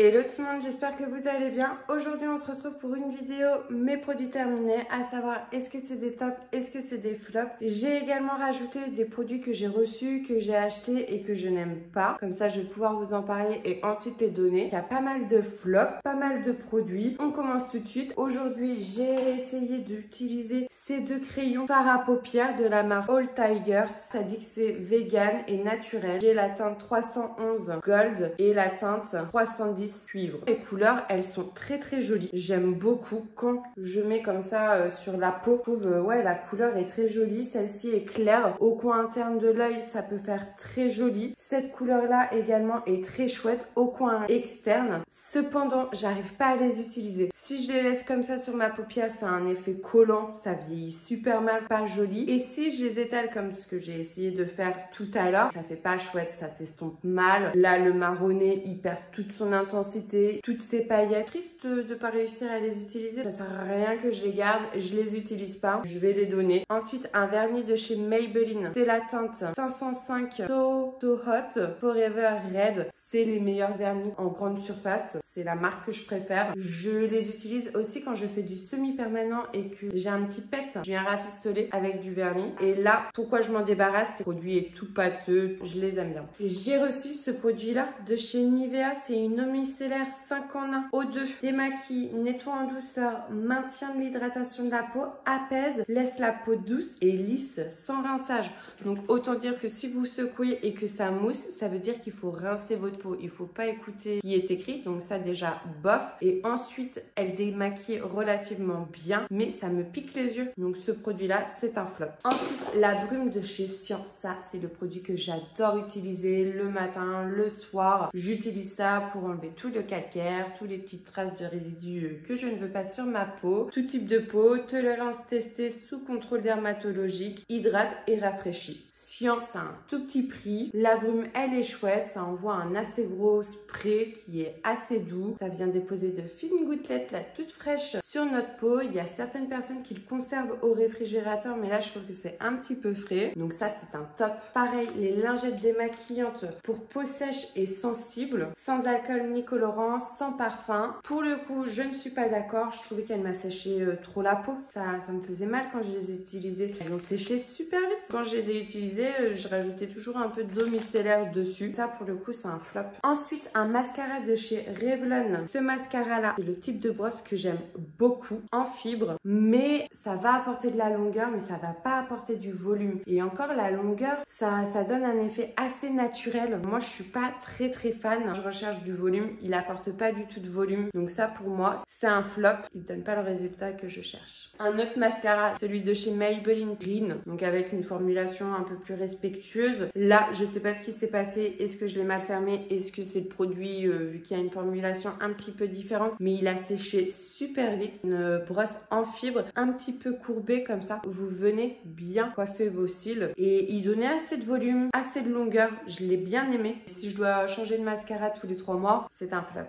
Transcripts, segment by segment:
Hello tout le monde, j'espère que vous allez bien. Aujourd'hui on se retrouve pour une vidéo mes produits terminés, à savoir est-ce que c'est des tops, est-ce que c'est des flops. J'ai également rajouté des produits que j'ai reçus, que j'ai achetés et que je n'aime pas. Comme ça je vais pouvoir vous en parler et ensuite les donner. Il y a pas mal de flops, pas mal de produits. On commence tout de suite. Aujourd'hui j'ai essayé d'utiliser ces deux crayons fard à paupières de la marque All Tigers. Ça dit que c'est vegan et naturel. J'ai la teinte 311 Gold et la teinte 310 cuivre. Les couleurs, elles sont très jolies. J'aime beaucoup quand je mets comme ça sur la peau. Je trouve, ouais, la couleur est très jolie. Celle-ci est claire. Au coin interne de l'œil, ça peut faire très joli. Cette couleur-là également est très chouette au coin externe. Cependant, j'arrive pas à les utiliser. Si je les laisse comme ça sur ma paupière, ça a un effet collant. Ça vieillit super mal, pas joli. Et si je les étale comme ce que j'ai essayé de faire tout à l'heure, ça fait pas chouette, ça s'estompe mal. Là, le marronné, il perd toute son intensité, toutes ces paillettes. Triste de pas réussir à les utiliser. Ça sert à rien que je les garde, je les utilise pas. Je vais les donner. Ensuite, un vernis de chez Maybelline. C'est la teinte 505 So Hot Forever Red. C'est les meilleurs vernis en grande surface. C'est la marque que je préfère. Je les utilise aussi quand je fais du semi-permanent et que j'ai un petit pet. Je viens rafistoler avec du vernis. Et là, pourquoi je m'en débarrasse? Ce produit est tout pâteux. Je les aime bien. J'ai reçu ce produit-là de chez Nivea. C'est une eau micellaire 5 en 1. O2. Démaquille, nettoie en douceur, maintient de l'hydratation de la peau, apaise, laisse la peau douce et lisse sans rinçage. Donc autant dire que si vous secouez et que ça mousse, ça veut dire qu'il faut rincer votre peau. Il faut pas écouter ce qui est écrit. Donc ça déjà bof. Et ensuite elle démaquille relativement bien, mais ça me pique les yeux. Donc ce produit là c'est un flop. Ensuite la brume de chez Science. Ça c'est le produit que j'adore utiliser le matin, le soir. J'utilise ça pour enlever tout le calcaire, toutes les petites traces de résidus que je ne veux pas sur ma peau. Tout type de peau, tolérance testée sous contrôle dermatologique, hydrate et rafraîchit. Science a un tout petit prix. La brume, elle est chouette. Ça envoie un assez gros spray qui est assez doux. Ça vient déposer de fines gouttelettes là, toutes fraîches sur notre peau. Il y a certaines personnes qui le conservent au réfrigérateur, mais là, je trouve que c'est un petit peu frais. Donc ça, c'est un top. Pareil, les lingettes démaquillantes pour peau sèche et sensible, sans alcool ni colorant, sans parfum. Pour le coup, je ne suis pas d'accord. Je trouvais qu'elle m'a séché trop la peau. Ça me faisait mal quand je les ai utilisées. Elles ont séché super vite. Quand je les ai utilisées, je rajoutais toujours un peu d'eau micellaire dessus. Ça, pour le coup, c'est un flop. Ensuite, un mascara de chez Revlon. Ce mascara-là, c'est le type de brosse que j'aime beaucoup, en fibre, mais ça va apporter de la longueur, mais ça va pas apporter du volume. Et encore, la longueur, ça donne un effet assez naturel. Moi, je suis pas très fan. Je recherche du volume. Il apporte pas du tout de volume. Donc ça, pour moi, c'est un flop. Il donne pas le résultat que je cherche. Un autre mascara, celui de chez Maybelline Green. Donc avec une formulation un peu plus respectueuse. Là, je sais pas ce qui s'est passé. Est-ce que je l'ai mal fermé? Est-ce que c'est le produit, vu qu'il y a une formulation un petit peu différente? Mais il a séché super vite. Une brosse en fibre, un petit peu courbée comme ça. Vous venez bien coiffer vos cils. Et il donnait assez de volume, assez de longueur. Je l'ai bien aimé. Si je dois changer de mascara tous les 3 mois, c'est un flop.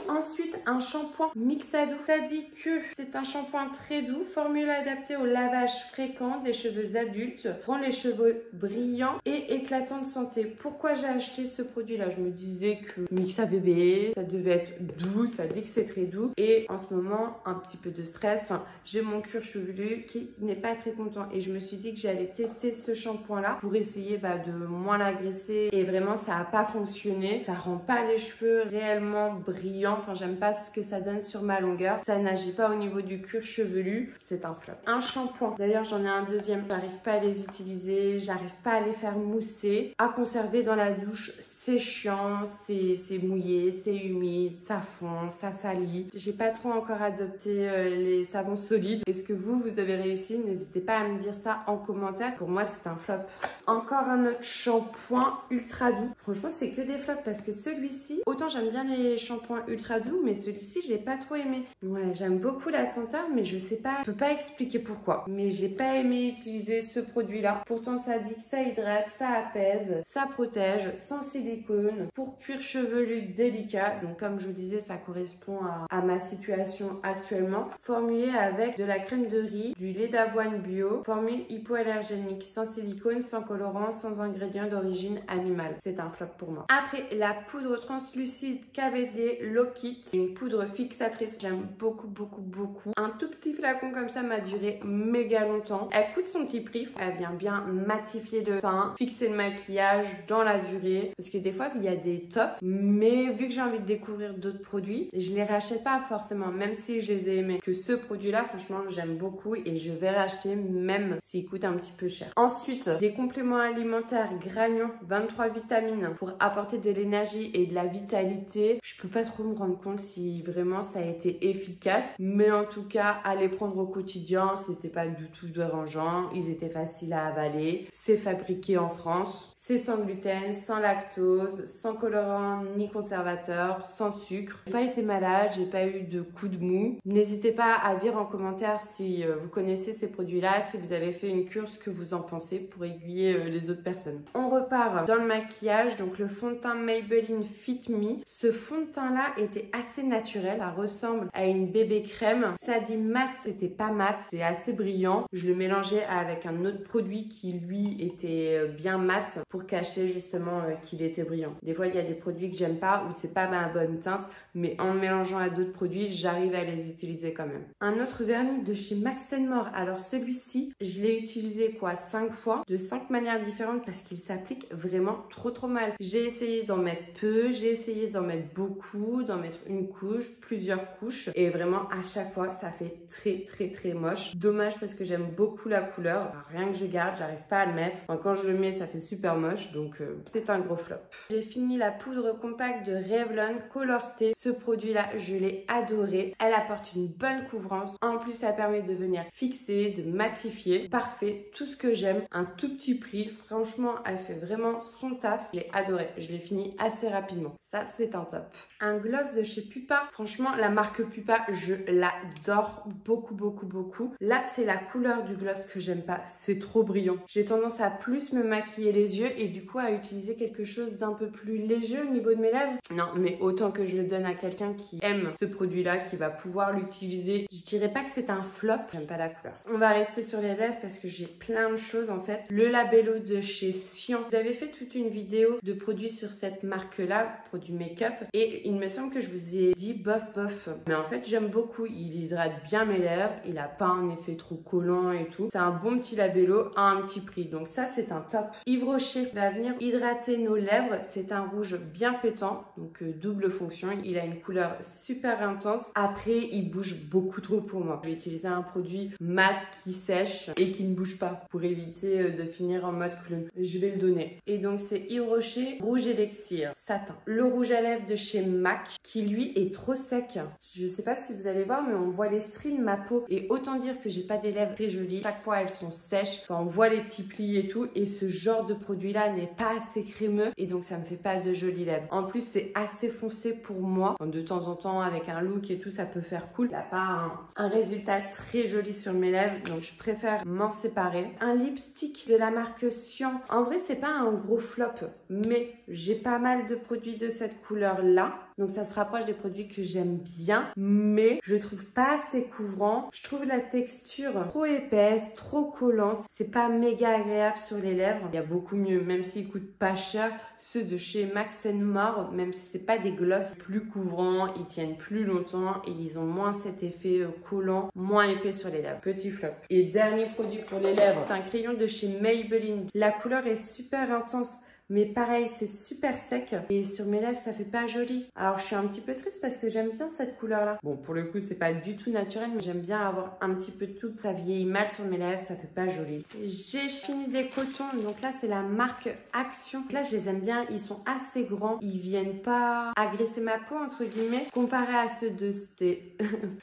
Ensuite, un shampoing Mixado. Ça dit que c'est un shampoing très doux, formule adaptée au lavage fréquent des cheveux adultes, rend les cheveux brillants et éclatants de santé. Pourquoi j'ai acheté ce produit-là? Je me disais que Mixa bébé, ça devait être doux, ça dit que c'est très doux. Et en ce moment, un petit peu de stress. Enfin, j'ai mon cuir chevelu qui n'est pas très content. Et je me suis dit que j'allais tester ce shampoing-là pour essayer de moins l'agresser. Et vraiment, ça n'a pas fonctionné. Ça rend pas les cheveux réellement brillants. Enfin, j'aime pas ce que ça donne sur ma longueur. Ça n'agit pas au niveau du cuir chevelu. C'est un flop. Un shampoing. D'ailleurs, j'en ai un deuxième. J'arrive pas à les utiliser. J'arrive pas à les faire mousser. À conserver dans la douche. C'est chiant, c'est mouillé, c'est humide, ça fond, ça salit. J'ai pas trop encore adopté les savons solides. Est-ce que vous avez réussi? N'hésitez pas à me dire ça en commentaire. Pour moi, c'est un flop. Encore un autre shampoing ultra doux. Franchement, c'est que des flops parce que celui-ci, autant j'aime bien les shampoings ultra doux, mais celui-ci, j'ai pas trop aimé. Ouais, j'aime beaucoup la senteur, mais je sais pas, je peux pas expliquer pourquoi. Mais j'ai pas aimé utiliser ce produit-là. Pourtant, ça dit que ça hydrate, ça apaise, ça protège, sensibilise silicone pour cuir chevelu délicat. Donc comme je vous disais, ça correspond à ma situation actuellement. Formulé avec de la crème de riz, du lait d'avoine bio, formule hypoallergénique, sans silicone, sans colorant, sans ingrédients d'origine animale. C'est un flop pour moi. Après, la poudre translucide KVD Low Kit, une poudre fixatrice, j'aime beaucoup. Un tout petit flacon comme ça m'a duré méga longtemps. Elle coûte son petit prix, elle vient bien matifier le teint, fixer le maquillage dans la durée, parce que des fois il y a des tops, mais vu que j'ai envie de découvrir d'autres produits, je les rachète pas forcément, même si je les ai aimés. Que ce produit là, franchement j'aime beaucoup et je vais racheter même s'il coûte un petit peu cher. Ensuite, des compléments alimentaires Granion, 23 vitamines pour apporter de l'énergie et de la vitalité. Je peux pas trop me rendre compte si vraiment ça a été efficace, mais en tout cas à les prendre au quotidien, c'était pas du tout dérangeant, ils étaient faciles à avaler, c'est fabriqué en France. C'est sans gluten, sans lactose, sans colorant ni conservateur, sans sucre. J'ai pas été malade, j'ai pas eu de coups de mou. N'hésitez pas à dire en commentaire si vous connaissez ces produits-là, si vous avez fait une cure, ce que vous en pensez pour aiguiller les autres personnes. On repart dans le maquillage, donc le fond de teint Maybelline Fit Me. Ce fond de teint-là était assez naturel, ça ressemble à une bébé crème. Ça dit mat, c'était pas mat, c'est assez brillant. Je le mélangeais avec un autre produit qui lui était bien mat, pour cacher justement qu'il était brillant. Des fois, il y a des produits que j'aime pas ou c'est pas ma bonne teinte, mais en mélangeant à d'autres produits, j'arrive à les utiliser quand même. Un autre vernis de chez Max & More. Alors celui-ci, je l'ai utilisé 5 fois, de 5 manières différentes parce qu'il s'applique vraiment trop mal. J'ai essayé d'en mettre peu, j'ai essayé d'en mettre beaucoup, d'en mettre une couche, plusieurs couches, et vraiment à chaque fois, ça fait très moche. Dommage parce que j'aime beaucoup la couleur. Alors, rien que je garde, j'arrive pas à le mettre. Enfin, quand je le mets, ça fait super moche, donc c'est un gros flop. J'ai fini la poudre compacte de Revlon Color Stay. Ce produit-là, je l'ai adoré. Elle apporte une bonne couvrance. En plus, ça permet de venir fixer, de matifier. Parfait, tout ce que j'aime. Un tout petit prix. Franchement, elle fait vraiment son taf. Je l'ai adoré. Je l'ai fini assez rapidement. Ça, c'est un top. Un gloss de chez Pupa. Franchement, la marque Pupa, je l'adore beaucoup. Là, c'est la couleur du gloss que j'aime pas. C'est trop brillant. J'ai tendance à plus me maquiller les yeux et du coup à utiliser quelque chose d'un peu plus léger au niveau de mes lèvres. Non, mais autant que je le donne à quelqu'un qui aime ce produit-là, qui va pouvoir l'utiliser. Je dirais pas que c'est un flop. J'aime pas la couleur. On va rester sur les lèvres parce que j'ai plein de choses en fait. Le Labello de chez Sion. Vous avez fait toute une vidéo de produits sur cette marque-là, produits make-up, et il me semble que je vous ai dit bof. Mais en fait, j'aime beaucoup. Il hydrate bien mes lèvres. Il a pas un effet trop collant et tout. C'est un bon petit Labello à un petit prix. Donc ça, c'est un top. Yves Rocher va venir hydrater nos lèvres. C'est un rouge bien pétant, donc double fonction. Il a une couleur super intense. Après, il bouge beaucoup trop pour moi. Je vais utiliser un produit mat qui sèche et qui ne bouge pas pour éviter de finir en mode clown. Je vais le donner. Et donc, c'est Yves Rocher Rouge Élixir Satin. Le rouge à lèvres de chez MAC qui, lui, est trop sec. Je sais pas si vous allez voir, mais on voit les stries de ma peau. Et autant dire que j'ai pas des lèvres très jolies. Chaque fois, elles sont sèches. Enfin, on voit les petits plis et tout. Et ce genre de produit-là n'est pas assez crémeux et donc ça me fait pas de jolies lèvres. En plus, c'est assez foncé pour moi. De temps en temps, avec un look et tout, ça peut faire cool. Il n'a pas un résultat très joli sur mes lèvres, donc je préfère m'en séparer. Un lipstick de la marque Sion. En vrai, c'est pas un gros flop, mais j'ai pas mal de produits de cette couleur-là. Donc ça se rapproche des produits que j'aime bien, mais je le trouve pas assez couvrant. Je trouve la texture trop épaisse, trop collante. C'est pas méga agréable sur les lèvres. Il y a beaucoup mieux, même s'ils coûtent pas cher. Ceux de chez Max & More, même si c'est pas des gloss plus couvrants, ils tiennent plus longtemps et ils ont moins cet effet collant, moins épais sur les lèvres. Petit flop. Et dernier produit pour les lèvres, c'est un crayon de chez Maybelline. La couleur est super intense. Mais pareil, c'est super sec et sur mes lèvres, ça fait pas joli. Alors, je suis un petit peu triste parce que j'aime bien cette couleur-là. Bon, pour le coup, c'est pas du tout naturel, mais j'aime bien avoir un petit peu de tout. Ça vieillit mal sur mes lèvres, ça fait pas joli. J'ai fini des cotons. Donc là, c'est la marque Action. Là, je les aime bien. Ils sont assez grands. Ils viennent pas agresser ma peau, entre guillemets. Comparé à ceux de...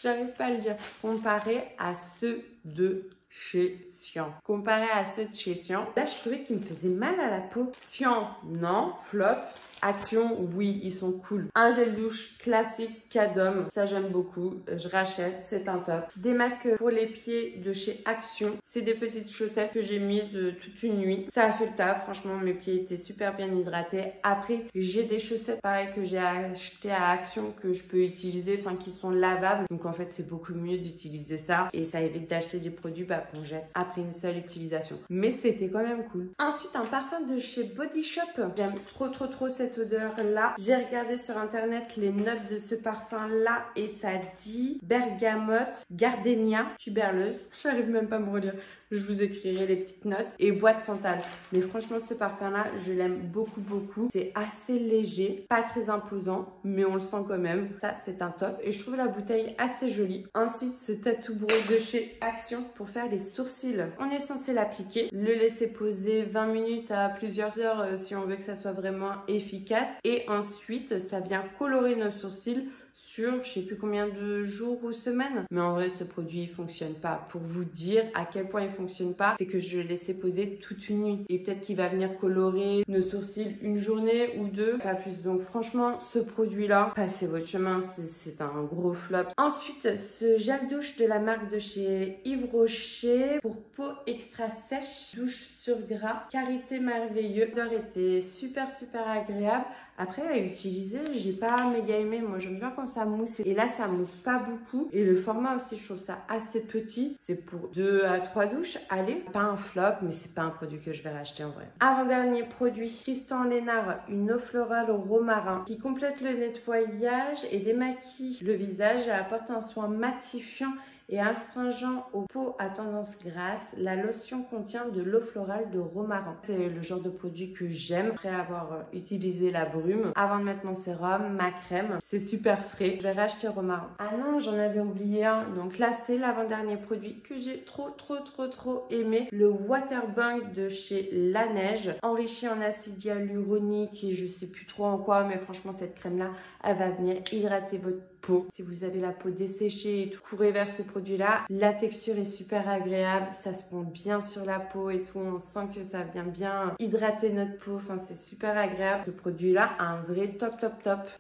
J'arrive pas à le dire. Comparé à ceux de... chez Sion. Comparé à ceux de chez Sion, là je trouvais qu'il me faisait mal à la peau. Sion, non. Flop. Action, oui, ils sont cool. Un gel douche classique Cadom, ça j'aime beaucoup, je rachète, c'est un top. Des masques pour les pieds de chez Action, c'est des petites chaussettes que j'ai mises toute une nuit. Ça a fait le taf, franchement mes pieds étaient super bien hydratés. Après, j'ai des chaussettes pareil que j'ai achetées à Action que je peux utiliser, enfin qui sont lavables. Donc en fait, c'est beaucoup mieux d'utiliser ça et ça évite d'acheter des produits qu'on jette après une seule utilisation. Mais c'était quand même cool. Ensuite, un parfum de chez Body Shop. J'aime trop cette odeur là. J'ai regardé sur internet les notes de ce parfum là et ça dit bergamote, gardénia, tuberleuse. J'arrive même pas à me relire. Je vous écrirai les petites notes. Et bois de santal. Mais franchement, ce parfum là, je l'aime beaucoup. C'est assez léger, pas très imposant, mais on le sent quand même. Ça, c'est un top. Et je trouve la bouteille assez jolie. Ensuite, ce Tattoo Brow de chez Action pour faire les sourcils. On est censé l'appliquer, le laisser poser 20 minutes à plusieurs heures si on veut que ça soit vraiment efficace. Et ensuite, ça vient colorer nos sourcils sur je sais plus combien de jours ou semaines. Mais en vrai, ce produit il fonctionne pas. Pour vous dire à quel point il fonctionne pas, c'est que je l'ai laissé poser toute une nuit. Et peut-être qu'il va venir colorer nos sourcils une journée ou deux, pas plus. Donc franchement, ce produit-là, passez votre chemin, c'est un gros flop. Ensuite, ce gel douche de la marque de chez Yves Rocher pour peau extra sèche, douche sur gras, karité merveilleux. L'odeur était super agréable. Après, à utiliser, j'ai pas méga aimé. Moi, j'aime bien quand ça mousse. Et là, ça mousse pas beaucoup. Et le format aussi, je trouve ça assez petit. C'est pour 2 à 3 douches. Allez, pas un flop, mais c'est pas un produit que je vais racheter en vrai. Avant-dernier produit, Tristan Lénard, une eau florale au romarin qui complète le nettoyage et démaquille le visage et apporte un soin matifiant et astringent aux peaux à tendance grasse. La lotion contient de l'eau florale de romarin. C'est le genre de produit que j'aime. Après avoir utilisé la brume, avant de mettre mon sérum, ma crème, c'est super frais. Je vais racheter romarin. Ah non, j'en avais oublié un. Donc là, c'est l'avant-dernier produit que j'ai trop aimé. Le Waterbank de chez La Neige, enrichi en acide hyaluronique et je sais plus trop en quoi, mais franchement, cette crème-là, elle va venir hydrater votre peau. Si vous avez la peau desséchée et tout, courez vers ce produit-là. La texture est super agréable, ça se pond bien sur la peau et tout. On sent que ça vient bien hydrater notre peau. Enfin, c'est super agréable. Ce produit-là a un vrai top.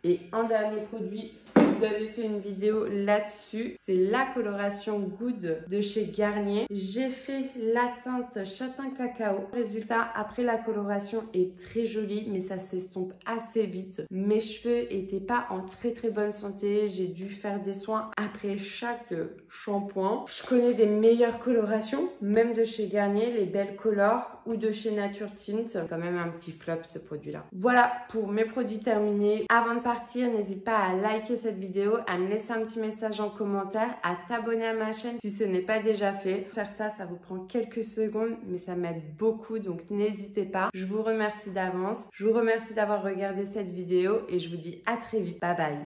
Et en dernier produit, vous avez fait une vidéo là-dessus. C'est la coloration Good de chez Garnier. J'ai fait la teinte châtain cacao. Résultat, après la coloration est très jolie, mais ça s'estompe assez vite. Mes cheveux étaient pas en très bonne santé. J'ai dû faire des soins après chaque shampoing. Je connais des meilleures colorations, même de chez Garnier, les Belles Color ou de chez Nature Tint. C'est quand même un petit flop ce produit-là. Voilà pour mes produits terminés. Avant de partir, n'hésite pas à liker cette vidéo, à me laisser un petit message en commentaire, à t'abonner à ma chaîne si ce n'est pas déjà fait. Faire ça, ça vous prend quelques secondes, mais ça m'aide beaucoup, donc n'hésitez pas. Je vous remercie d'avance. Je vous remercie d'avoir regardé cette vidéo et je vous dis à très vite. Bye bye.